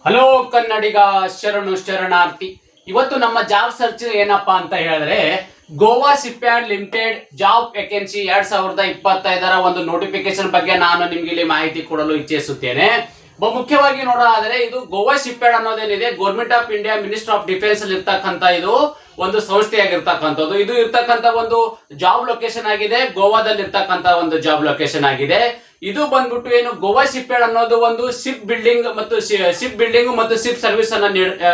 Hello ಕನ್ನಡಿಗ, ಶರಣು ಶರಣಾರ್ಥಿ. ಇವತ್ತು ನಮ್ಮ ಜಾಬ್ ಸರ್ಚ್ ಏನಪ್ಪಾ ಅಂತ ಹೇಳಿದ್ರೆ, Goa shipyard limited job vacancy 2025 ಒಂದು ನೋಟಿಫಿಕೇಶನ್ ಬಗ್ಗೆ ನಾನು ನಿಮ್ಗೆ ಇಲ್ಲಿ ಮಾಹಿತಿ ಕೊಡಲು ಇಚ್ಛಿಸುತ್ತೇನೆ. ಮುಖ್ಯವಾಗಿ ನೋಡೋದಾದ್ರೆ, ಇದು ಗೋವಾ ಶಿಪ್ಯಾರ್ಡ್ ಅನ್ನೋದೇನಿದೆ government of India minister of defence ಅಲ್ಲಿ ಇರ್ತಕ್ಕಂಥ ಇದು ಒಂದು ಸಂಸ್ಥೆಯಾಗಿರ್ತಕ್ಕಂಥದ್ದು. ಇದು ಇರ್ತಕ್ಕಂಥ ಒಂದು ಜಾಬ್ ಲೊಕೇಶನ್ ಆಗಿದೆ, ಗೋವಾದಲ್ಲಿ ಇರ್ತಕ್ಕಂಥ ಒಂದು ಜಾಬ್ ಲೊಕೇಶನ್ ಆಗಿದೆ. ಇದು ಬಂದ್ಬಿಟ್ಟು ಏನು ಗೋವಾ ಶಿಪ್ಯಾರ್ಡ್ ಅನ್ನೋದು ಒಂದು ಶಿಪ್ ಬಿಲ್ಡಿಂಗ್ ಮತ್ತು ಶಿಪ್ ಸರ್ವಿಸ್ ಅನ್ನ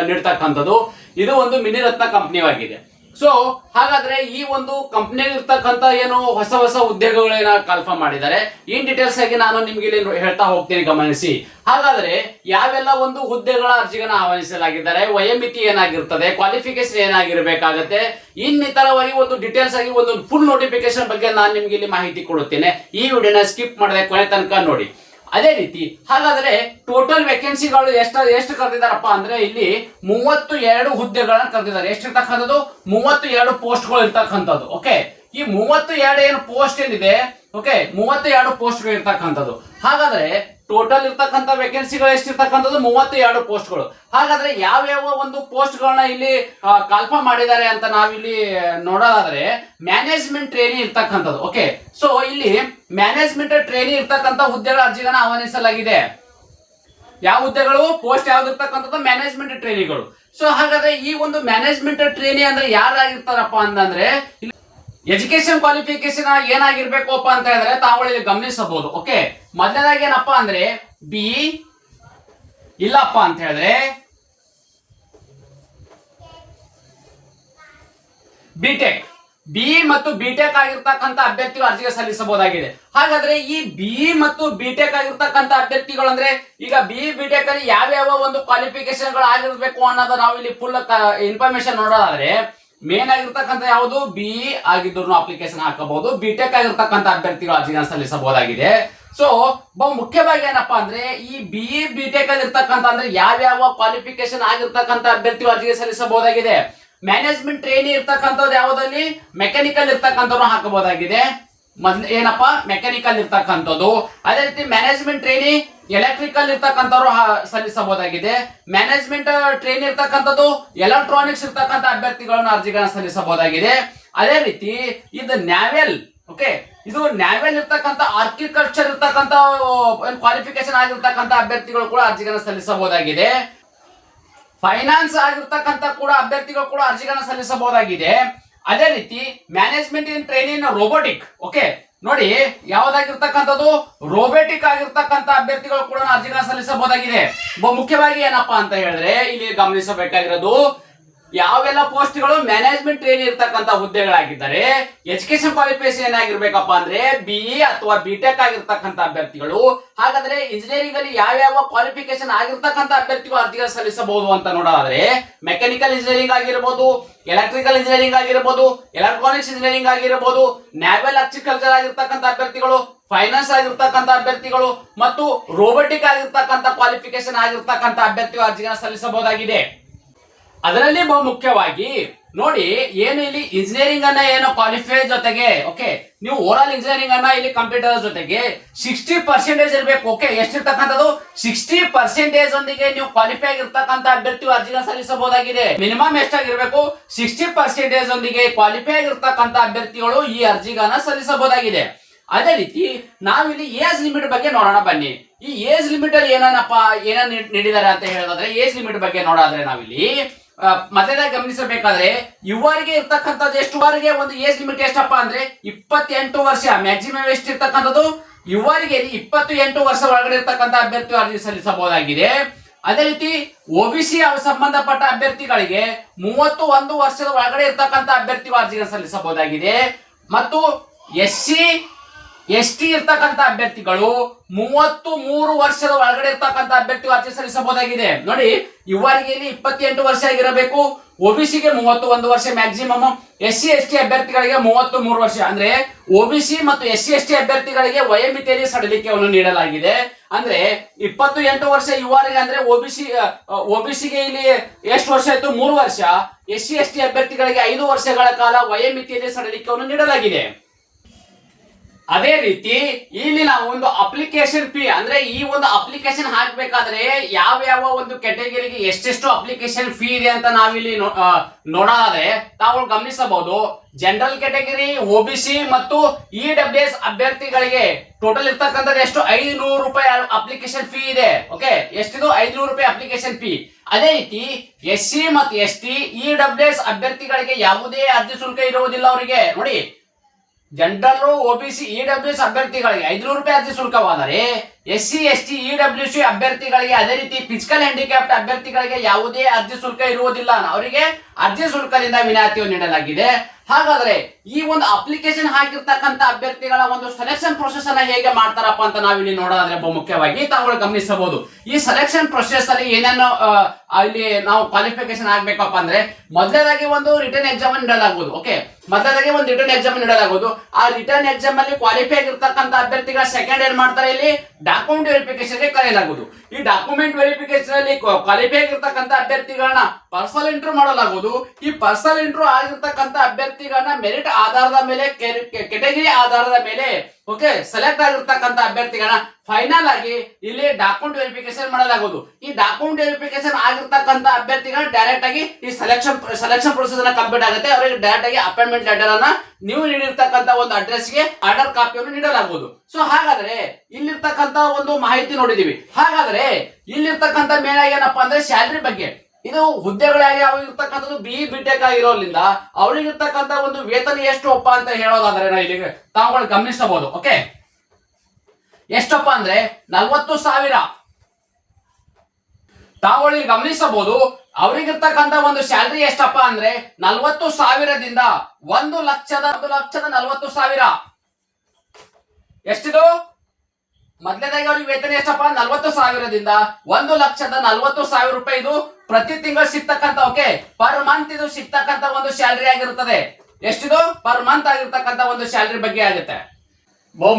ನೀಡ್ತಕ್ಕಂಥದ್ದು. ಇದು ಒಂದು ಮಿನಿ ರತ್ನ ಕಂಪನಿಯಾಗಿದೆ. ಸೊ ಹಾಗಾದ್ರೆ ಈ ಒಂದು ಕಂಪನಿಯಲ್ಲಿ ಇರ್ತಕ್ಕಂಥ ಏನು ಹೊಸ ಹುದ್ದೆಗಳನ್ನ ಕನ್ಫರ್ಮ್ ಮಾಡಿದ್ದಾರೆ. ಇನ್ ಡೀಟೇಲ್ಸ್ ಆಗಿ ನಾನು ನಿಮ್ಗೆ ಇಲ್ಲಿ ಹೇಳ್ತಾ ಹೋಗ್ತೀನಿ, ಗಮನಿಸಿ. ಹಾಗಾದ್ರೆ ಯಾವೆಲ್ಲ ಒಂದು ಹುದ್ದೆಗಳ ಅರ್ಜಿಗಳನ್ನ ಆಹ್ವಾನಿಸಲಾಗಿದ್ದಾರೆ, ವಯೋಮಿತಿ ಏನಾಗಿರ್ತದೆ, ಕ್ವಾಲಿಫಿಕೇಶನ್ ಏನಾಗಿರ್ಬೇಕಾಗತ್ತೆ, ಇನ್ನಿತರವಾಗಿ ಒಂದು ಡೀಟೇಲ್ಸ್ ಆಗಿ ಒಂದು ಫುಲ್ ನೋಟಿಫಿಕೇಶನ್ ಬಗ್ಗೆ ನಾನು ನಿಮ್ಗೆ ಇಲ್ಲಿ ಮಾಹಿತಿ ಕೊಡುತ್ತೇನೆ. ಈ ವಿಡಿಯೋನ ಸ್ಕಿಪ್ ಮಾಡದೆ ಕೊನೆ ತನಕ ನೋಡಿ. ಅದೇ ರೀತಿ ಹಾಗಾದ್ರೆ ಟೋಟಲ್ ವೇಕೆನ್ಸಿಗಳು ಎಷ್ಟು ಕರೆದಿದ್ದಾರಪ್ಪ ಅಂದ್ರೆ, ಇಲ್ಲಿ 32 ಹುದ್ದೆಗಳನ್ನ ಕರೆದಿದ್ದಾರೆ. ಎಷ್ಟಿರ್ತಕ್ಕಂಥದ್ದು? 32 ಪೋಸ್ಟ್ಗಳು ಇರ್ತಕ್ಕಂಥದ್ದು. ಓಕೆ, ಈ 32 ಏನು ಪೋಸ್ಟ್ ಏನಿದೆ, ಓಕೆ, 32 ಪೋಸ್ಟ್ಗಳು ಇರ್ತಕ್ಕಂಥದ್ದು. ಹಾಗಾದ್ರೆ ಟೋಟಲ್ ಇರ್ತಕ್ಕಂಥ ವೇಕೆನ್ಸಿಗಳು ಎಷ್ಟಿರ್ತಕ್ಕಂಥದ್ದು? 32 ಪೋಸ್ಟ್ಗಳು. ಹಾಗಾದ್ರೆ ಯಾವ ಒಂದು ಪೋಸ್ಟ್ ಗಳನ್ನ ಇಲ್ಲಿ ಕನ್ಫರ್ಮ್ ಮಾಡಿದ್ದಾರೆ ಅಂತ ನಾವಿಲ್ಲಿ ನೋಡೋದಾದ್ರೆ, ಮ್ಯಾನೇಜ್ಮೆಂಟ್ ಟ್ರೈನಿ ಇರ್ತಕ್ಕಂಥದ್ದು. ಓಕೆ, ಸೊ ಇಲ್ಲಿ ಮ್ಯಾನೇಜ್ಮೆಂಟ್ ಟ್ರೈನಿ ಇರ್ತಕ್ಕಂಥ ಹುದ್ದೆಗಳ ಅರ್ಜಿಗಳನ್ನ ಆಹ್ವಾನಿಸಲಾಗಿದೆ. ಯಾವ ಹುದ್ದೆಗಳು? ಪೋಸ್ಟ್ ಯಾವ್ದು ಇರ್ತಕ್ಕಂಥದ್ದು? ಮ್ಯಾನೇಜ್ಮೆಂಟ್ ಟ್ರೈನಿಗಳು. ಸೊ ಹಾಗಾದ್ರೆ ಈ ಒಂದು ಮ್ಯಾನೇಜ್ಮೆಂಟ್ ಟ್ರೈನಿ ಅಂದ್ರೆ ಯಾರಾಗಿರ್ತಾರಪ್ಪ ಅಂತಂದ್ರೆ, ಎಜುಕೇಶನ್ ಕ್ವಾಲಿಫಿಕೇಶನ್ ಏನಾಗಿರ್ಬೇಕಪ್ಪ ಅಂತ ಹೇಳಿದ್ರೆ ತಾವು ಇಲ್ಲಿ ಗಮನಿಸಬಹುದು. ಓಕೆ, ಮೊದಲನೇದಾಗಿ ಏನಪ್ಪಾ ಅಂದ್ರೆ ಬಿ, ಇಲ್ಲಪ್ಪ ಅಂತ ಹೇಳಿದ್ರೆ ಬಿಟೆಕ್, ಬಿ ಮತ್ತು ಬಿಟೆಕ್ ಆಗಿರ್ತಕ್ಕಂಥ ಅಭ್ಯರ್ಥಿಗಳು ಅರ್ಜಿಗೆ ಸಲ್ಲಿಸಬಹುದಾಗಿದೆ. ಹಾಗಾದ್ರೆ ಈ ಬಿ ಮತ್ತು ಬಿಟೆಕ್ ಆಗಿರ್ತಕ್ಕಂಥ ಅಭ್ಯರ್ಥಿಗಳು ಅಂದ್ರೆ, ಈಗ ಬಿ ಬಿಟೆಕ್ ಅಲ್ಲಿ ಯಾವ ಒಂದು ಕ್ವಾಲಿಫಿಕೇಶನ್ ಗಳು ಆಗಿರ್ಬೇಕು ಅನ್ನೋದು ನಾವು ಇಲ್ಲಿ ಫುಲ್ ಇನ್ಫಾರ್ಮೇಶನ್ ನೋಡೋದಾದ್ರೆ, ಮೇನ್ ಆಗಿರ್ತಕ್ಕಂಥ ಯಾವುದು ಬಿ ಆಗಿದ್ರು ಅಪ್ಲಿಕೇಶನ್ ಹಾಕಬಹುದು. ಬಿಟೆಕ್ ಆಗಿರ್ತಕ್ಕಂಥ ಅಭ್ಯರ್ಥಿಗಳು ಅರ್ಜಿಗಳನ್ನು ಸಲ್ಲಿಸಬಹುದಾಗಿದೆ. ಸೊ ಬಹು ಮುಖ್ಯವಾಗಿ ಏನಪ್ಪಾ ಅಂದ್ರೆ, ಈ ಬಿ ಬಿಟೆಕ್ ಅಲ್ಲಿ ಇರ್ತಕ್ಕಂಥ ಅಂದ್ರೆ ಯಾವ ಕ್ವಾಲಿಫಿಕೇಶನ್ ಆಗಿರ್ತಕ್ಕಂಥ ಅಭ್ಯರ್ಥಿಗಳು ಅರ್ಜಿಗೆ ಸಲ್ಲಿಸಬಹುದಾಗಿದೆ. ಮ್ಯಾನೇಜ್ಮೆಂಟ್ ಟ್ರೈನಿ ಇರ್ತಕ್ಕಂಥದ್ದು ಯಾವುದಲ್ಲಿ ಮೆಕ್ಯಾನಿಕಲ್ ಇರ್ತಕ್ಕಂಥವ್ರು ಹಾಕಬಹುದಾಗಿದೆ. ಏನಪ್ಪಾ ಮೆಕ್ಯಾನಿಕಲ್ ಇರ್ತಕ್ಕಂಥದ್ದು. ಅದೇ ರೀತಿ ಮ್ಯಾನೇಜ್ಮೆಂಟ್ ಟ್ರೈನಿ ಎಲೆಕ್ಟ್ರಿಕಲ್ ಇರ್ತಕ್ಕಂಥವ್ರು ಸಲ್ಲಿಸಬಹುದಾಗಿದೆ. ಮ್ಯಾನೇಜ್ಮೆಂಟ್ ಟ್ರೈನ್ ಇರ್ತಕ್ಕಂಥದ್ದು ಎಲೆಕ್ಟ್ರಾನಿಕ್ಸ್ ಇರ್ತಕ್ಕಂಥ ಅಭ್ಯರ್ಥಿಗಳನ್ನು ಅರ್ಜಿಗಳನ್ನ ಸಲ್ಲಿಸಬಹುದಾಗಿದೆ. ಅದೇ ರೀತಿ ಇದು ನ್ಯಾವೆಲ್, ಓಕೆ, ಇದು ನ್ಯಾವೆಲ್ ಇರ್ತಕ್ಕಂಥ ಆರ್ಕಿಟೆಕ್ಚರ್ ಇರ್ತಕ್ಕಂಥ ಕ್ವಾಲಿಫಿಕೇಶನ್ ಆಗಿರ್ತಕ್ಕಂಥ ಅಭ್ಯರ್ಥಿಗಳು ಕೂಡ ಅರ್ಜಿಗಳನ್ನ ಸಲ್ಲಿಸಬಹುದಾಗಿದೆ. ಫೈನಾನ್ಸ್ ಆಗಿರ್ತಕ್ಕಂಥ ಕೂಡ ಅಭ್ಯರ್ಥಿಗಳು ಕೂಡ ಅರ್ಜಿಗಳನ್ನ ಸಲ್ಲಿಸಬಹುದಾಗಿದೆ. ಅದೇ ರೀತಿ ಮ್ಯಾನೇಜ್ಮೆಂಟ್ ಇನ್ ಟ್ರೈನಿಂಗ್ ರೋಬೋಟಿಕ್, ಓಕೆ, ನೋಡಿ ಯಾವ್ದಾಗಿರ್ತಕ್ಕಂಥದ್ದು ರೋಬೋಟಿಕ್ ಆಗಿರ್ತಕ್ಕಂಥ ಅಭ್ಯರ್ಥಿಗಳು ಕೂಡ ಅರ್ಜಿಗಳನ್ನ ಸಲ್ಲಿಸಬಹುದಾಗಿದೆ. ಮುಖ್ಯವಾಗಿ ಏನಪ್ಪಾ ಅಂತ ಹೇಳಿದ್ರೆ, ಇಲ್ಲಿ ಗಮನಿಸಬೇಕಾಗಿರೋದು ಯಾವೆಲ್ಲ ಪೋಸ್ಟ್ಗಳು ಮ್ಯಾನೇಜ್ಮೆಂಟ್ ಟ್ರೈನಿ ಇರ್ತಕ್ಕಂಥ ಹುದ್ದೆಗಳಾಗಿದ್ದಾರೆ. ಎಜುಕೇಶನ್ ಕ್ವಾಲಿಫಿಕೇಶನ್ ಏನಾಗಿರ್ಬೇಕಪ್ಪ ಅಂದ್ರೆ ಬಿಇ ಅಥವಾ ಬಿಟೆಕ್ ಆಗಿರ್ತಕ್ಕಂಥ ಅಭ್ಯರ್ಥಿಗಳು. ಹಾಗಾದ್ರೆ ಇಂಜಿನಿಯರಿಂಗ್ ಅಲ್ಲಿ ಯಾವ ಕ್ವಾಲಿಫಿಕೇಶನ್ ಆಗಿರ್ತಕ್ಕಂಥ ಅಭ್ಯರ್ಥಿಗಳು ಅರ್ಜಿಗಳು ಸಲ್ಲಿಸಬಹುದು ಅಂತ ನೋಡೋದಾದ್ರೆ, ಮೆಕ್ಯಾನಿಕಲ್ ಇಂಜಿನಿಯರಿಂಗ್ ಆಗಿರ್ಬೋದು, ಎಲೆಕ್ಟ್ರಿಕಲ್ ಇಂಜಿನಿಯರಿಂಗ್ ಆಗಿರ್ಬೋದು, ಎಲೆಕ್ಟ್ರಾನಿಕ್ಸ್ ಇಂಜಿನಿಯರಿಂಗ್ ಆಗಿರ್ಬೋದು, ನ್ಯಾವಲ್ ಹಾರ್ಟಿಕಲ್ಚರ್ ಆಗಿರ್ತಕ್ಕಂಥ ಅಭ್ಯರ್ಥಿಗಳು, ಫೈನಾನ್ಸ್ ಆಗಿರ್ತಕ್ಕಂಥ ಅಭ್ಯರ್ಥಿಗಳು ಮತ್ತು ರೋಬೋಟಿಕ್ ಆಗಿರ್ತಕ್ಕಂಥ ಕ್ವಾಲಿಫಿಕೇಶನ್ ಆಗಿರ್ತಕ್ಕಂಥ ಅಭ್ಯರ್ಥಿಗಳು ಅರ್ಜಿಗಳನ್ನ ಸಲ್ಲಿಸಬಹುದಾಗಿದೆ. ಅದರಲ್ಲಿ ಬಹು ಮುಖ್ಯವಾಗಿ ನೋಡಿ, ಏನು ಇಲ್ಲಿ ಇಂಜಿನಿಯರಿಂಗ್ ಅನ್ನ ಏನು ಕ್ವಾಲಿಫೈ ಜೊತೆಗೆ, ಓಕೆ, ನೀವು ಓವರ್ ಇಂಜಿನಿಯರಿಂಗ್ ಅನ್ನ ಇಲ್ಲಿ ಕಂಪ್ಯೂಟರ್ ಜೊತೆಗೆ 60% ಇರಬೇಕು. ಓಕೆ, ಎಷ್ಟಿರ್ತಕ್ಕಂಥದ್ದು? 60% ಒಂದಿಗೆ ನೀವು ಕ್ವಾಲಿಫೈ ಆಗಿರ್ತಕ್ಕಂಥ ಅಭ್ಯರ್ಥಿ ಅರ್ಜಿಗಳನ್ನ ಸಲ್ಲಿಸಬಹುದಾಗಿದೆ. ಮಿನಿಮಮ್ ಎಷ್ಟಾಗಿರ್ಬೇಕು? 60% ಒಂದಿಗೆ ಕ್ವಾಲಿಫೈ ಆಗಿರ್ತಕ್ಕಂಥ ಅಭ್ಯರ್ಥಿಗಳು ಈ ಅರ್ಜಿಗಳನ್ನ ಸಲ್ಲಿಸಬಹುದಾಗಿದೆ. ಅದೇ ರೀತಿ ನಾವಿಲ್ಲಿ ಏಜ್ ಲಿಮಿಟ್ ಬಗ್ಗೆ ನೋಡೋಣ ಬನ್ನಿ. ಈ ಏಜ್ ಲಿಮಿಟ್ ಅಲ್ಲಿ ಏನೇನ್ ನೀಡಿದ್ದಾರೆ ಅಂತ ಹೇಳೋದಾದ್ರೆ, ಏಜ್ ಲಿಮಿಟ್ ಬಗ್ಗೆ ನೋಡೋದಾದ್ರೆ ನಾವಿಲ್ಲಿ ಮೊದಲಾಗಿ ಗಮನಿಸಬೇಕಾದ್ರೆ, ಇವರಿಗೆ ಇರ್ತಕ್ಕಂಥದ್ದು ಎಷ್ಟುವರೆಗೆ ಒಂದು ಏಜ್ ಲಿಮಿಟ್ ಎಷ್ಟಪ್ಪ ಅಂದ್ರೆ 28 ವರ್ಷ. ಮ್ಯಾಕ್ಸಿಮಮ್ ಎಷ್ಟಿರ್ತಕ್ಕಂಥದ್ದು? ಇವರಿಗೆ 28 ವರ್ಷ ಒಳಗಡೆ ಇರ್ತಕ್ಕಂಥ ಅಭ್ಯರ್ಥಿ ಅರ್ಜಿ ಸಲ್ಲಿಸಬಹುದಾಗಿದೆ. ಅದೇ ರೀತಿ ಒಬಿಸಿ ಸಂಬಂಧಪಟ್ಟ ಅಭ್ಯರ್ಥಿಗಳಿಗೆ 31 ವರ್ಷದ ಒಳಗಡೆ ಇರ್ತಕ್ಕಂಥ ಅಭ್ಯರ್ಥಿ ಅರ್ಜಿಗಳನ್ನು ಸಲ್ಲಿಸಬಹುದಾಗಿದೆ. ಮತ್ತು ಎಸ್ಟಿ ಇರ್ತಕ್ಕಂಥ ಅಭ್ಯರ್ಥಿಗಳು 33 ವರ್ಷದ ಒಳಗಡೆ ಇರ್ತಕ್ಕಂಥ ಅಭ್ಯರ್ಥಿ ಅರ್ಜಿ ಸಲ್ಲಿಸಬಹುದಾಗಿದೆ. ನೋಡಿ, ಇವರಿಗೆ 28 ವರ್ಷ ಆಗಿರಬೇಕು, ಒಬಿಸಿಗೆ 31 ವರ್ಷ ಮ್ಯಾಕ್ಸಿಮಮ್, SC/ST ಅಭ್ಯರ್ಥಿಗಳಿಗೆ 33 ವರ್ಷ. ಅಂದ್ರೆ ಒಬಿಸಿ ಮತ್ತು SC/ST ಅಭ್ಯರ್ಥಿಗಳಿಗೆ ವಯೋಮಿತಿಯಲ್ಲಿ ಸಡಿಲಿಕೆಯನ್ನು ನೀಡಲಾಗಿದೆ. ಅಂದ್ರೆ 28 ವರ್ಷ ಇವರಿಗೆ ಅಂದ್ರೆ ಒಬಿಸಿಗೆ ಇಲ್ಲಿ ಎಷ್ಟು ವರ್ಷ ಆಯ್ತು? 3 ವರ್ಷ. SC/ST ಅಭ್ಯರ್ಥಿಗಳಿಗೆ 5 ವರ್ಷಗಳ ಕಾಲ ವಯೋಮಿತಿಯಲ್ಲಿ ಸಡಿಲಿಕೆಯನ್ನು ನೀಡಲಾಗಿದೆ. ಅದೇ ರೀತಿ ಇಲ್ಲಿ ನಾವು ಒಂದು ಅಪ್ಲಿಕೇಶನ್ ಫೀ ಅಂದ್ರೆ ಈ ಒಂದು ಅಪ್ಲಿಕೇಶನ್ ಹಾಕ್ಬೇಕಾದ್ರೆ ಯಾವ ಯಾವ ಒಂದು ಕೆಟಗರಿಗೆ ಎಷ್ಟೆಷ್ಟು ಅಪ್ಲಿಕೇಶನ್ ಫೀ ಇದೆ ಅಂತ ನಾವಿಲ್ಲಿ ನೋಡೋದಾದ್ರೆ ತಾವು ಗಮನಿಸಬಹುದು. ಜನರಲ್ ಕೆಟಗರಿ, ಒಬಿಸಿ ಮತ್ತು ಇಡಬ್ಲ್ಯೂ ಎಸ್ ಅಭ್ಯರ್ಥಿಗಳಿಗೆ ಟೋಟಲ್ ಇರ್ತಕ್ಕಂಥದ್ದು ಎಷ್ಟು, 500 ರೂಪಾಯಿ ಅಪ್ಲಿಕೇಶನ್ ಫೀ ಇದೆ. ಓಕೆ, ಎಷ್ಟಿದು 500 ರೂಪಾಯಿ ಅಪ್ಲಿಕೇಶನ್ ಫೀ. ಅದೇ ರೀತಿ SC ಮತ್ತು ST ಇಡಬ್ಲ್ಯೂ ಎಸ್ ಅಭ್ಯರ್ಥಿಗಳಿಗೆ ಯಾವುದೇ ಅರ್ಜಿ ಶುಲ್ಕ ಇರುವುದಿಲ್ಲ. ಅವರಿಗೆ ನೋಡಿ, ಜನರಲ್, ಒಬಿಸಿ, ಇಡಬ್ಲ್ಯೂಎಸ್ ಅಭ್ಯರ್ಥಿಗಳಿಗೆ 500 ರೂಪಾಯಿ ಅರ್ಜಿ ಶುಲ್ಕವಾದರೆ SC ST EWC ಅಭ್ಯರ್ಥಿಗಳಿಗೆ, ಅದೇ ರೀತಿ ಫಿಸಿಕಲ್ ಹ್ಯಾಂಡಿಕ್ಯಾಪ್ಟ್ ಅಭ್ಯರ್ಥಿಗಳಿಗೆ ಯಾವುದೇ ಅರ್ಜಿ ಶುಲ್ಕ ಇರುವುದಿಲ್ಲ. ಅವರಿಗೆ ಅರ್ಜಿ ಶುಲ್ಕದಿಂದ ವಿನಾಯಿತಿಯನ್ನು ನೀಡಲಾಗಿದೆ. ಹಾಗಾದ್ರೆ ಈ ಒಂದು ಅಪ್ಲಿಕೇಶನ್ ಹಾಕಿರ್ತಕ್ಕಂಥ ಅಭ್ಯರ್ಥಿಗಳ ಒಂದು ಸೆಲೆಕ್ಷನ್ ಪ್ರೊಸೆಸ್ ಅನ್ನ ಹೇಗೆ ಮಾಡ್ತಾರಪ್ಪ ಅಂತ ನಾವಿಲ್ಲಿ ನೋಡೋದಾದ್ರೆ ಮುಖ್ಯವಾಗಿ ತಾವುಗಳು ಗಮನಿಸಬಹುದು. ಈ ಸೆಲೆಕ್ಷನ್ ಪ್ರೊಸೆಸ್ ಅಲ್ಲಿ ಏನೇನು ಇಲ್ಲಿ ನಾವು ಕ್ವಾಲಿಫಿಕೇಶನ್ ಆಗ್ಬೇಕಪ್ಪ ಅಂದ್ರೆ, ಮೊದಲನೇದಾಗಿ ಒಂದು ರಿಟರ್ನ್ ಎಕ್ಸಾಮ್ ನೀಡಲಾಗುವುದು. ಓಕೆ, ಮೊದಲನೇದಾಗಿ ಒಂದು ರಿಟರ್ನ್ ಎಕ್ಸಾಮ್ ನೀಡಲಾಗುವುದು. ಆ ರಿಟರ್ನ್ ಎಕ್ಸಾಮ್ ಅಲ್ಲಿ ಕ್ವಾಲಿಫೈ ಆಗಿರ್ತಕ್ಕಂಥ ಅಭ್ಯರ್ಥಿಗಳ ಸೆಕೆಂಡ್ ಏನ್ ಮಾಡ್ತಾರೆ, ಇಲ್ಲಿ ಡಾಕ್ಯುಮೆಂಟ್ ವೆರಿಫಿಕೇಶನ್ ಗೆ ಕರೆಯಲಾಗುವುದು. ಈ ಡಾಕ್ಯುಮೆಂಟ್ ವೆರಿಫಿಕೇಶನ್ ಅಲ್ಲಿ ಕ್ವಾಲಿಫೈ ಆಗಿರ್ತಕ್ಕಂಥ ಅಭ್ಯರ್ಥಿಗಳನ್ನ ಪರ್ಸನಲ್ ಇಂಟರ್ವ್ಯೂ ಮಾಡಲಾಗುವುದು. ಈ ಪರ್ಸನಲ್ ಇಂಟರ್ವ್ಯೂ ಆಗಿರ್ತಕ್ಕಂಥ ಅಭ್ಯರ್ಥಿಗಳನ್ನ ಮೆರಿಟ್ ಆಧಾರದ ಮೇಲೆ, ಕೆಟಗರಿ ಆಧಾರದ ಮೇಲೆ ಓಕೆ ಸೆಲೆಕ್ಟ್ ಆಗಿರ್ತಕ್ಕಂಥ ಅಭ್ಯರ್ಥಿಗಳನ್ನ ಫೈನಲ್ ಆಗಿ ಇಲ್ಲಿ ಡಾಕ್ಯುಮೆಂಟ್ ವೆರಿಫಿಕೇಶನ್ ಮಾಡಲಾಗುವುದು. ಈ ಡಾಕ್ಯುಮೆಂಟ್ ವೆರಿಫಿಕೇಶನ್ ಆಗಿರ್ತಕ್ಕಂಥ ಅಭ್ಯರ್ಥಿಗಳನ್ನ ಡೈರೆಕ್ಟ್ ಆಗಿ ಈ ಸೆಲೆಕ್ಷನ್ ಪ್ರೊಸೆಸ್ ಅನ್ನ ಕಂಪ್ಲೀಟ್ ಆಗುತ್ತೆ. ಅವರಿಗೆ ಡೈರೆಕ್ಟ್ ಆಗಿ ಅಪಾಯಿಂಟ್ಮೆಂಟ್ ಲೆಟರ್ ಅನ್ನ ನೀವು ನೀಡಿರ್ತಕ್ಕಂಥ ಒಂದು ಅಡ್ರೆಸ್ ಗೆ ಆರ್ಡರ್ ಕಾಪಿಯನ್ನು ನೀಡಲಾಗುವುದು. ಸೊ ಹಾಗಾದ್ರೆ ಇಲ್ಲಿರ್ತಕ್ಕಂಥ ಒಂದು ಮಾಹಿತಿ ನೋಡಿದೀವಿ. ಹಾಗಾದ್ರೆ ಇಲ್ಲಿರ್ತಕ್ಕಂಥ ಮೇನ್ ಆಗಿ ಏನಪ್ಪಾ ಅಂದ್ರೆ ಸ್ಯಾಲರಿ ಬಗ್ಗೆ, ಇದು ಹುದ್ದೆಗಳಾಗಿ ಯಾವ ಇರ್ತಕ್ಕಂಥದ್ದು BE-BTech ಆಗಿರೋದ್ರಿಂದ ಅವ್ರಿಗಿರ್ತಕ್ಕಂಥ ಒಂದು ವೇತನ ಎಷ್ಟು ಅಪ್ಪ ಅಂತ ಹೇಳೋದಾದ್ರೆ ನಾವು ಇಲ್ಲಿ ತಾವುಗಳು ಗಮನಿಸಬಹುದು. ಓಕೆ, ಎಷ್ಟಪ್ಪ ಅಂದ್ರೆ 40,000 ತಾವುಗಳು ಗಮನಿಸಬಹುದು. ಅವರಿಗಿರ್ತಕ್ಕಂಥ ಒಂದು ಸ್ಯಾಲರಿ ಎಷ್ಟಪ್ಪ ಅಂದ್ರೆ 40,000ದಿಂದ 1,40,000. ಎಷ್ಟಿದು? ಮೊದಲನೇದಾಗಿ ಅವ್ರಿಗೆ ವೇತನ ಎಷ್ಟಪ್ಪ, 40,000ದಿಂದ 1,40,000 ರೂಪಾಯಿ ಇದು ಪ್ರತಿ ತಿಂಗಳು ಸಿಗ್ತಕ್ಕಂಥ, ಓಕೆ ಪರ್ ಮಂತ್ ಇದು ಸಿಗ್ತಕ್ಕಂಥ ಒಂದು ಸ್ಯಾಲರಿ ಆಗಿರುತ್ತದೆ. ಎಷ್ಟಿದು? ಪರ್ ಮಂತ್ ಆಗಿರ್ತಕ್ಕಂಥ ಒಂದು ಸ್ಯಾಲರಿ ಬಗ್ಗೆ ಆಗುತ್ತೆ.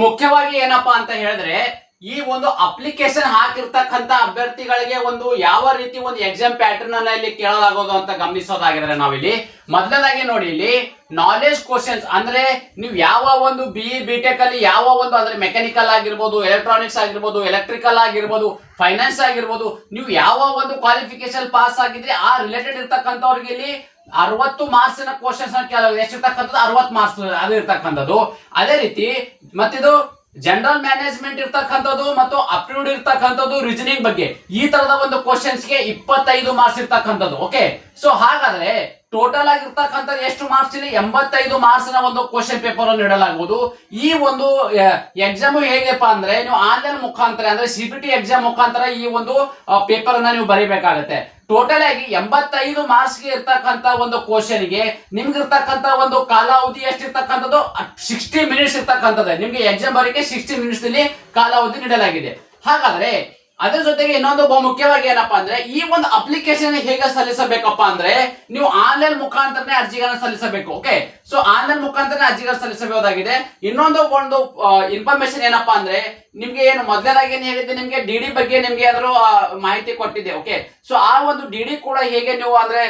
ಮುಖ್ಯವಾಗಿ ಏನಪ್ಪಾ ಅಂತ ಹೇಳಿದ್ರೆ, ಈ ಒಂದು ಅಪ್ಲಿಕೇಶನ್ ಹಾಕಿರ್ತಕ್ಕಂಥ ಅಭ್ಯರ್ಥಿಗಳಿಗೆ ಒಂದು ಯಾವ ರೀತಿ ಒಂದು ಎಕ್ಸಾಮ್ ಪ್ಯಾಟರ್ನ್ ಅನ್ನ ಇಲ್ಲಿ ಕೇಳಲಾಗೋದು ಅಂತ ಗಮನಿಸೋದಾಗಿದ್ರೆ ನಾವಿಲ್ಲಿ ಮೊದಲನೇದಾಗಿ ನೋಡಿ, ಇಲ್ಲಿ ನಾಲೆಜ್ ಕ್ವಶನ್ಸ್ ಅಂದ್ರೆ ನೀವು ಯಾವ ಒಂದು BE-BTech ಅಲ್ಲಿ ಯಾವ ಒಂದು ಅಂದ್ರೆ ಮೆಕ್ಯಾನಿಕಲ್ ಆಗಿರ್ಬೋದು, ಎಲೆಕ್ಟ್ರಾನಿಕ್ಸ್ ಆಗಿರ್ಬೋದು, ಎಲೆಕ್ಟ್ರಿಕಲ್ ಆಗಿರ್ಬೋದು, ಫೈನಾನ್ಸ್ ಆಗಿರ್ಬೋದು, ನೀವು ಯಾವ ಒಂದು ಕ್ವಾಲಿಫಿಕೇಶನ್ ಪಾಸ್ ಆಗಿದ್ರೆ ಆ ರಿಲೇಟೆಡ್ ಇರ್ತಕ್ಕಂಥವ್ರಿಗೆ ಇಲ್ಲಿ 60 ಮಾರ್ಕ್ಸ್ ಕ್ವಶನ್ಸ್ ಕೇಳಲಾಗಿದೆ. ಎಷ್ಟಿರ್ತಕ್ಕಂಥದ್ದು? 60 ಮಾರ್ಕ್ಸ್ ಅದು ಇರ್ತಕ್ಕಂಥದ್ದು. ಅದೇ ರೀತಿ ಮತ್ತಿದು ಜನರಲ್ ಮ್ಯಾನೇಜ್ಮೆಂಟ್ ಇರ್ತಕ್ಕಂಥದ್ದು ಮತ್ತು ಅಪ್ಟಿಟ್ಯೂಡ್ ಇರ್ತಕ್ಕಂಥದ್ದು, ರೀಸನಿಂಗ್ ಬಗ್ಗೆ ಈ ತರದ ಒಂದು ಕ್ವಶನ್ಸ್ ಗೆ 25 ಮಾರ್ಕ್ಸ್ ಇರ್ತಕ್ಕಂಥದ್ದು. ಓಕೆ, ಸೊ ಹಾಗಾದ್ರೆ ಟೋಟಲ್ ಆಗಿರ್ತಕ್ಕಂಥದ್ದು ಎಷ್ಟು ಮಾರ್ಕ್ಸ್ ಇಲ್ಲಿ? 85 ಮಾರ್ಕ್ಸ್ ನ ಒಂದು ಕ್ವಶನ್ ಪೇಪರ್ ಅನ್ನು ನೀಡಲಾಗುವುದು. ಈ ಒಂದು ಎಕ್ಸಾಮ್ ಹೇಗಪ್ಪ ಅಂದ್ರೆ, ನೀವು ಆನ್ಲೈನ್ ಮುಖಾಂತರ ಅಂದ್ರೆ CPT ಎಕ್ಸಾಮ್ ಮುಖಾಂತರ ಈ ಒಂದು ಪೇಪರ್ ಅನ್ನ ನೀವು ಬರೀಬೇಕಾಗುತ್ತೆ. ಟೋಟಲ್ ಆಗಿ 85 ಮಾರ್ಕ್ಸ್ ಗೆ ಇರ್ತಕ್ಕಂಥ ಒಂದು ಕ್ವಶನ್ ಗೆ ನಿಮ್ಗೆ ಇರ್ತಕ್ಕಂಥ ಒಂದು ಕಾಲಾವಧಿ ಎಷ್ಟಿರ್ತಕ್ಕಂಥದ್ದು? 60 ಮಿನಿಟ್ಸ್ ಇರ್ತಕ್ಕಂಥದ್ದು. ನಿಮ್ಗೆ ಎಕ್ಸಾಮ್ ಬರೀಕೆ 60 ಮಿನಿಟ್ಸ್ ಇಲ್ಲಿ ಕಾಲಾವಧಿ ನೀಡಲಾಗಿದೆ. ಹಾಗಾದ್ರೆ ಅದ್ರ ಜೊತೆಗೆ ಇನ್ನೊಂದು ಮುಖ್ಯವಾಗಿ ಏನಪ್ಪಾ ಅಂದ್ರೆ, ಈ ಒಂದು ಅಪ್ಲಿಕೇಶನ್ ಹೇಗೆ ಸಲ್ಲಿಸಬೇಕಪ್ಪ ಅಂದ್ರೆ, ನೀವು ಆನ್ಲೈನ್ ಮುಖಾಂತರನೇ ಅರ್ಜಿಗಳನ್ನ ಸಲ್ಲಿಸಬೇಕು. ಓಕೆ, ಸೊ ಆನ್ಲೈನ್ ಮುಖಾಂತರ ಅರ್ಜಿಗಳನ್ನ ಸಲ್ಲಿಸಬಹುದಾಗಿದೆ. ಇನ್ನೊಂದು ಒಂದು ಇನ್ಫಾರ್ಮೇಶನ್ ಏನಪ್ಪಾ ಅಂದ್ರೆ, ನಿಮ್ಗೆ ಏನು ಮೊದಲನೇದಾಗಿ ಏನು ಹೇಳಿದ್ದೆ, ನಿಮ್ಗೆ DD ಬಗ್ಗೆ ನಿಮ್ಗೆ ಏನಾದ್ರು ಮಾಹಿತಿ ಕೊಟ್ಟಿದ್ದೆ. ಓಕೆ, ಸೊ ಆ ಒಂದು DD ಕೂಡ ಹೇಗೆ ನೀವು ಅಂದ್ರೆ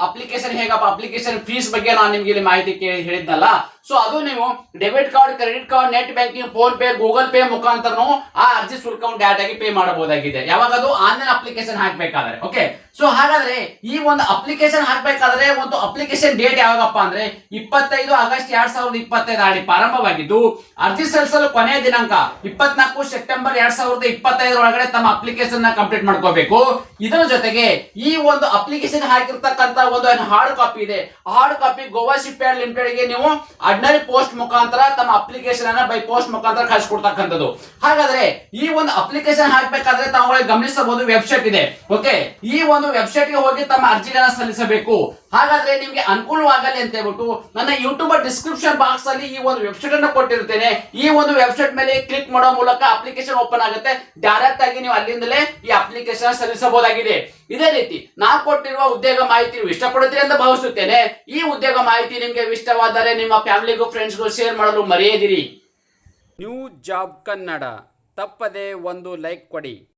ಅಪ್ಲಿಕೇಶನ್ ಹೇಗಪ್ಪ, ಅಪ್ಲಿಕೇಶನ್ ಫೀಸ್ ಬಗ್ಗೆ ನಾನು ನಿಮ್ಗೆ ಇಲ್ಲಿ ಮಾಹಿತಿ ಹೇಳಿದ್ನಲ್ಲ, ಸೊ ಅದು ನೀವು debit card, credit card, net banking, PhonePe, Google Pay ಮುಖಾಂತರನು ಆ ಅರ್ಜಿ ಶುಲ್ಕವನ್ನು ಡೈರೆಕ್ಟ್ ಆಗಿ ಪೇ ಮಾಡಬಹುದಾಗಿದೆ. ಯಾವಾಗ? ಅದು ಆನ್ಲೈನ್ ಅಪ್ಲಿಕೇಶನ್ ಹಾಕ್ಬೇಕಾದ್ರೆ. ಓಕೆ, ಸೊ ಹಾಗಾದ್ರೆ ಈ ಒಂದು ಅಪ್ಲಿಕೇಶನ್ ಹಾಕ್ಬೇಕಾದ್ರೆ ಒಂದು ಅಪ್ಲಿಕೇಶನ್ ಡೇಟ್ ಯಾವಾಗಪ್ಪ ಅಂದ್ರೆ 25 ಆಗಸ್ಟ್ 2025 ಪ್ರಾರಂಭವಾಗಿದ್ದು, ಅರ್ಜಿ ಸಲ್ಲಿಸಲು ಕೊನೆಯ ದಿನಾಂಕ 24 ಸೆಪ್ಟೆಂಬರ್ 2025 ಒಳಗಡೆ ತಮ್ಮ ಅಪ್ಲಿಕೇಶನ್ ಕಂಪ್ಲೀಟ್ ಮಾಡ್ಕೋಬೇಕು. ಇದರ ಜೊತೆಗೆ ಈ ಒಂದು ಅಪ್ಲಿಕೇಶನ್ ಹಾಕಿರ್ತಕ್ಕಂಥ ಒಂದು ಹಾರ್ಡ್ ಕಾಪಿ ಇದೆ, hard copy Goa shipyard limited ಗೆ ನೀವು ಆರ್ಡಿನರಿ ಪೋಸ್ಟ್ ಮುಖಾಂತರ ತಮ್ಮ ಅಪ್ಲಿಕೇಶನ್ ಅನ್ನ ಬೈ ಪೋಸ್ಟ್ ಮುಖಾಂತರ ಕಳಿಸ್ಕೊಡ್ತಕ್ಕಂಥದ್ದು. ಹಾಗಾದ್ರೆ ಈ ಒಂದು ಅಪ್ಲಿಕೇಶನ್ ಹಾಕ್ಬೇಕಾದ್ರೆ ತಾವುಗಳು ಗಮನಿಸಬಹುದು, ವೆಬ್ಸೈಟ್ ಇದೆ. ಓಕೆ, ಈ ಒಂದು ವೆಬ್ಸೈಟ್ ಗೆ ಹೋಗಿ ತಮ್ಮ ಅರ್ಜಿಗಳನ್ನ ಸಲ್ಲಿಸಬೇಕು. ಹಾಗಾದ್ರೆ ನಿಮ್ಗೆ ಅನುಕೂಲವಾಗಲಿ ಅಂತ ಹೇಳ್ಬಿಟ್ಟು ನನ್ನ ಯೂಟ್ಯೂಬ್ ಡಿಸ್ಕ್ರಿಪ್ಷನ್ ಬಾಕ್ಸ್ ಅಲ್ಲಿ ಈ ಒಂದು ವೆಬ್ಸೈಟ್ ಅನ್ನು ಕೊಟ್ಟಿರ್ತೇನೆ. ಈ ಒಂದು ವೆಬ್ಸೈಟ್ ಮೇಲೆ ಕ್ಲಿಕ್ ಮಾಡೋ ಮೂಲಕ ಅಪ್ಲಿಕೇಶನ್ ಓಪನ್ ಆಗುತ್ತೆ. ಡೈರೆಕ್ಟ್ ಆಗಿ ನೀವು ಅಲ್ಲಿಂದಲೇ ಈ ಅಪ್ಲಿಕೇಶನ್ ಸಲ್ಲಿಸಬಹುದಾಗಿದೆ. ಇದೇ ರೀತಿ ನಾವು ಕೊಟ್ಟಿರುವ ಉದ್ಯೋಗ ಮಾಹಿತಿ ನೀವು ಇಷ್ಟಪಡುತ್ತೀರಿ ಅಂತ ಭಾವಿಸುತ್ತೇನೆ. ಈ ಉದ್ಯೋಗ ಮಾಹಿತಿ ನಿಮ್ಗೆ ಇಷ್ಟವಾದರೆ ನಿಮ್ಮ ಫ್ಯಾಮಿಲಿಗೂ ಫ್ರೆಂಡ್ಸ್ಗೂ ಶೇರ್ ಮಾಡಲು ಮರೆಯದಿರಿ. ನ್ಯೂ ಜಾಬ್ ಕನ್ನಡ ತಪ್ಪದೆ ಒಂದು ಲೈಕ್ ಕೊಡಿ.